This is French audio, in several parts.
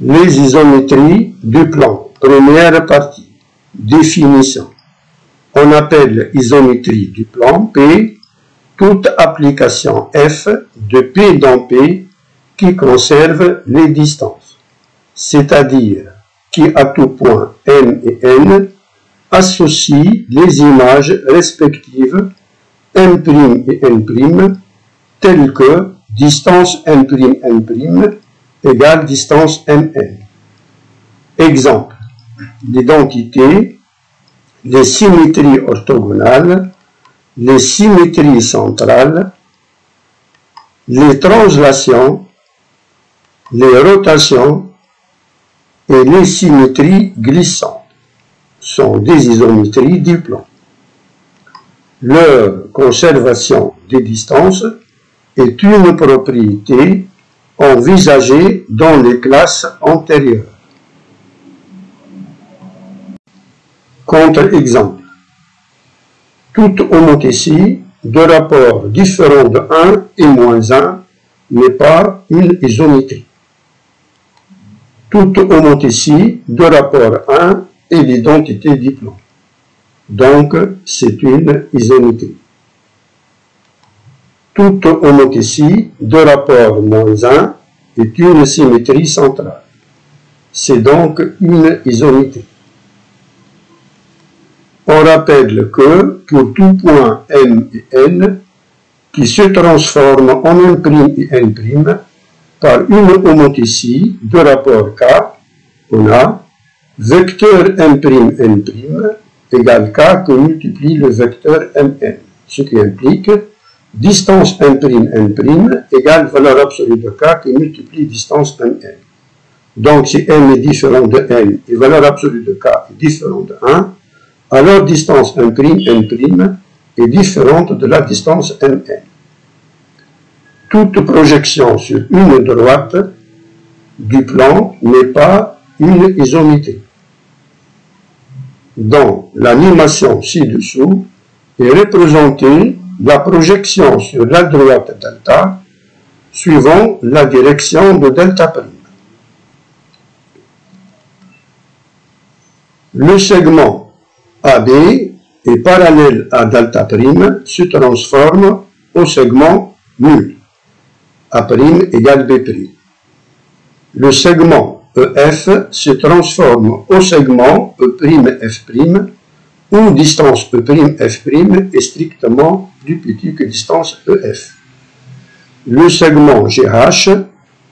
Les isométries du plan. Première partie. Définition. On appelle isométrie du plan P toute application f de P dans P qui conserve les distances, c'est-à-dire qui à tout point M et N associe les images respectives M' et N' telles que distance M', N' égale distance Mn. Exemple, l'identité, les symétries orthogonales, les symétries centrales, les translations, les rotations et les symétries glissantes sont des isométries du plan. Leur conservation des distances est une propriété envisagée dans les classes antérieures. Contre-exemple. Toute homothétie de rapport différent de 1 et moins 1 n'est pas une isométrie. Toute homothétie de rapport 1 est l'identité du plan. Donc, c'est une isométrie. Toute homothétie de rapport moins 1 est une symétrie centrale. C'est donc une isométrie. On rappelle que pour tout point M et N qui se transforment en M' et N' par une homothétie de rapport K, on a vecteur M', N' égale K que multiplie le vecteur Mn, ce qui implique distance M', N' égale valeur absolue de K qui multiplie distance Mn. Donc si M est différent de N et valeur absolue de K est différente de 1, alors distance M', N' est différente de la distance Mn. Toute projection sur une droite du plan n'est pas une isométrie. Dans l'animation ci-dessous est représentée la projection sur la droite delta suivant la direction de delta'. Le segment AB est parallèle à delta' se transforme au segment nul, A' égale B'. Le segment EF se transforme au segment E'F', où distance E'F' est strictement plus petit que distance EF. Le segment GH,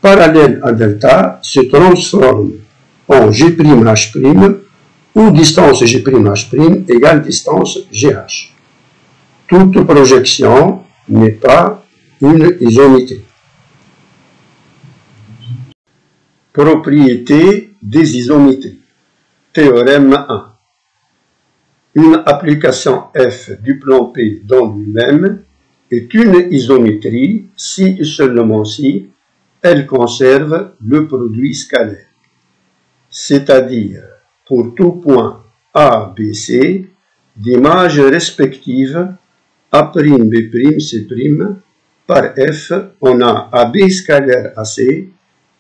parallèle à delta, se transforme en J'H', où distance J'H' égale distance GH. Toute projection n'est pas une isométrie. Propriété des isométries. Théorème 1. Une application f du plan P dans lui-même est une isométrie si et seulement si elle conserve le produit scalaire, c'est-à-dire pour tout point A, B, C, d'images respectives A'B', C', par F, on a AB scalaire AC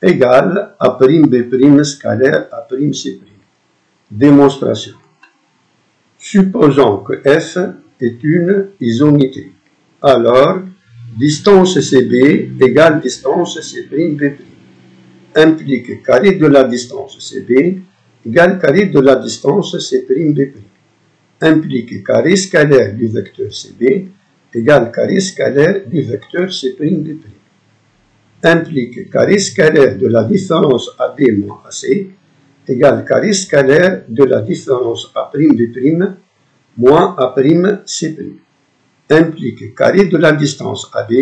égale A'B' scalaire A'C'. Démonstration. Supposons que F est une isométrie. Alors, distance CB égale distance C'B', implique carré de la distance CB égale carré de la distance C'B', implique carré scalaire du vecteur CB égale carré scalaire du vecteur C'B', implique carré scalaire de la différence AB moins AC égale carré scalaire de la différence A'B' moins A'C', implique carré de la distance AB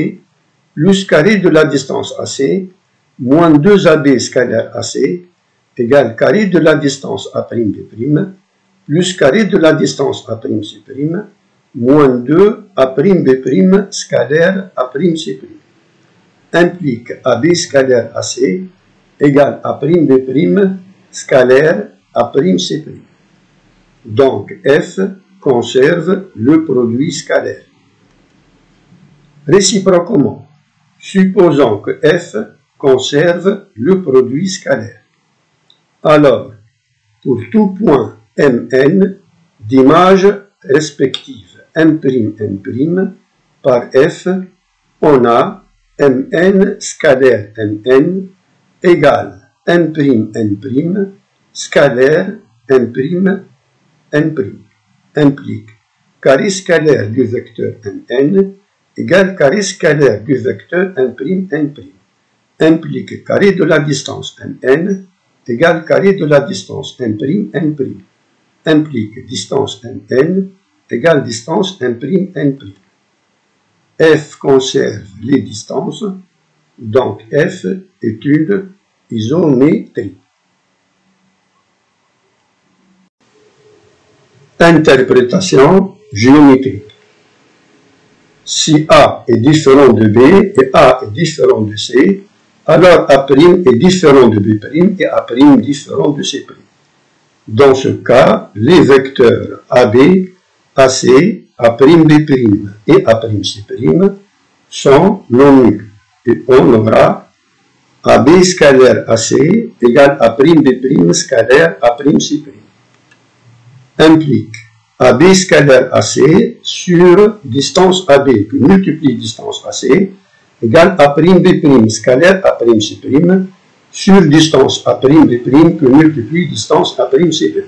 plus carré de la distance AC moins 2AB scalaire AC égale carré de la distance A'B' plus carré de la distance A'C' moins 2 A'B' scalaire A'C', implique AB scalaire AC égale A'B' scalaire A'C'. Donc F conserve le produit scalaire. Réciproquement, supposons que F conserve le produit scalaire. Alors, pour tout point Mn d'images respectives M', par F, on a Mn scalaire Mn égale M'N', scalaire M'N', implique carré scalaire du vecteur Mn égale carré scalaire du vecteur M'N', implique carré de la distance Mn égale carré de la distance M'N', implique distance Mn égale distance M'N'. F conserve les distances, donc F est une isométrie. Interprétation géométrique. Si A est différent de B et A est différent de C, alors A' est différent de B' et A' différent de C'. Dans ce cas, les vecteurs AB, AC, A'B' et A'C' sont non nuls. Et on aura AB scalaire AC égale A'B' scalaire A'C'. Implique AB scalaire AC sur distance AB qui multiplie distance AC égale A'B' scalaire A'C' sur distance A'B' que multiplie distance A'C'.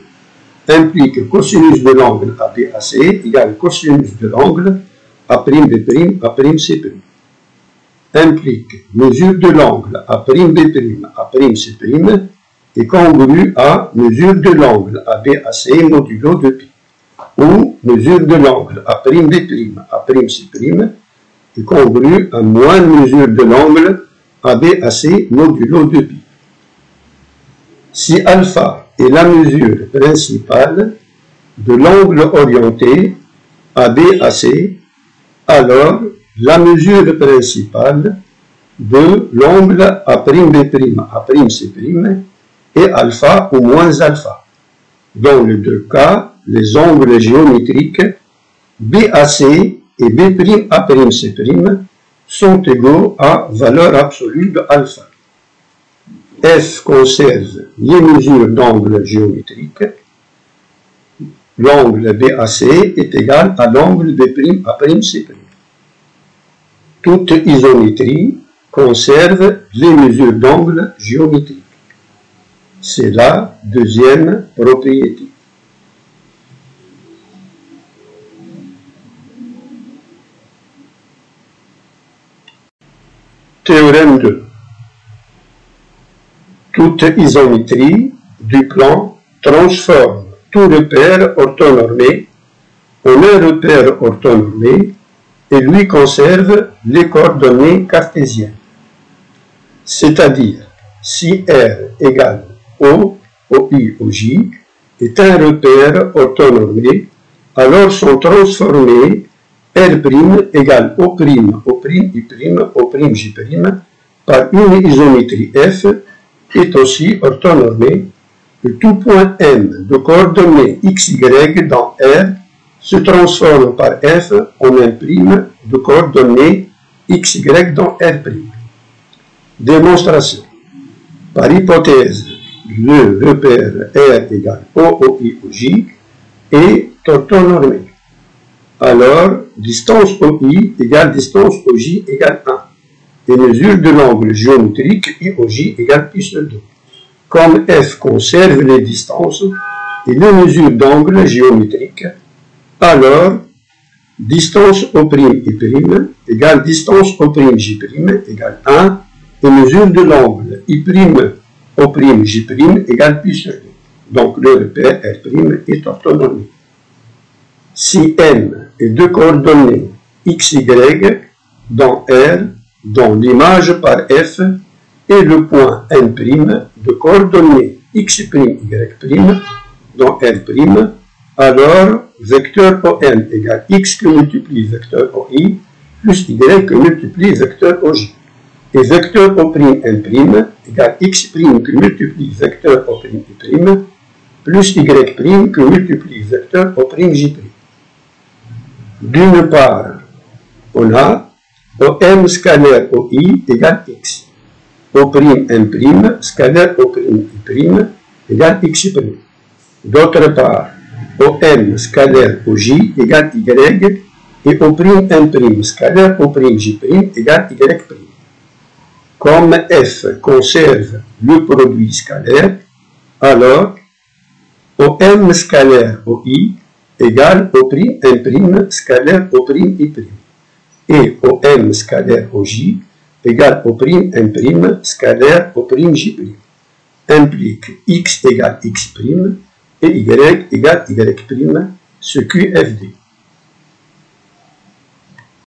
Implique cosinus de l'angle ABAC égale cosinus de l'angle A'B' A'C'. Implique mesure de l'angle A'B' A'C' est congrue à mesure de l'angle ABAC modulo de π, ou mesure de l'angle A'B' A'C' est congrue à moins mesure de l'angle ABAC modulo de π. Si alpha est la mesure principale de l'angle orienté ABAC, alors la mesure principale de l'angle A'B' A'C' est alpha ou moins alpha. Dans les deux cas, les angles géométriques BAC et B' A'C' sont égaux à valeur absolue de alpha. F conserve les mesures d'angle géométrique. L'angle BAC est égal à l'angle B' A'C'. Toute isométrie conserve les mesures d'angle géométrique. C'est la deuxième propriété. Théorème 2. Toute isométrie du plan transforme tout repère orthonormé en un repère orthonormé et lui conserve les coordonnées cartésiennes. C'est-à-dire, si R égale O, OI, OJ est un repère orthonormé, alors sont transformés R' égale O', O'I', O'J' par une isométrie F est aussi orthonormé que tout point M de coordonnées XY dans R se transforme par F en un prime de coordonnées XY dans R'. Démonstration. Par hypothèse, le repère R égale O, OI, OJ est orthonormé. Alors, distance OI égale distance OJ égale 1. Et mesure de l'angle géométrique IOJ égale pi sur 2. Comme F conserve les distances et les mesures d'angle géométrique, alors distance O'I' égale distance O'J' égale 1 et mesure de l'angle I''J' égale pi sur 2. Donc le repère R' est orthonormé. Si M est de coordonnées XY dans R, dans l'image par F et le point N' de coordonnées X', Y' dans R', alors vecteur OM égale X que multiplie vecteur OI plus Y que multiplie vecteur OJ. Et vecteur O'N' égale X' que multiplie vecteur O'I' plus Y' que multiplie vecteur O'J'. D'une part, on a OM scalaire OI égale X. O'N' scalaire O'I' égale x'. D'autre part, OM scalaire OJ égale Y et O'M' scalaire O'J' égale Y'. Comme F conserve le produit scalaire, alors OM scalaire OI égale O'M' scalaire O'I'. Et OM scalaire OJ égale O'M' scalaire O'J'. Implique x égale x' et y égale y', ce QFD.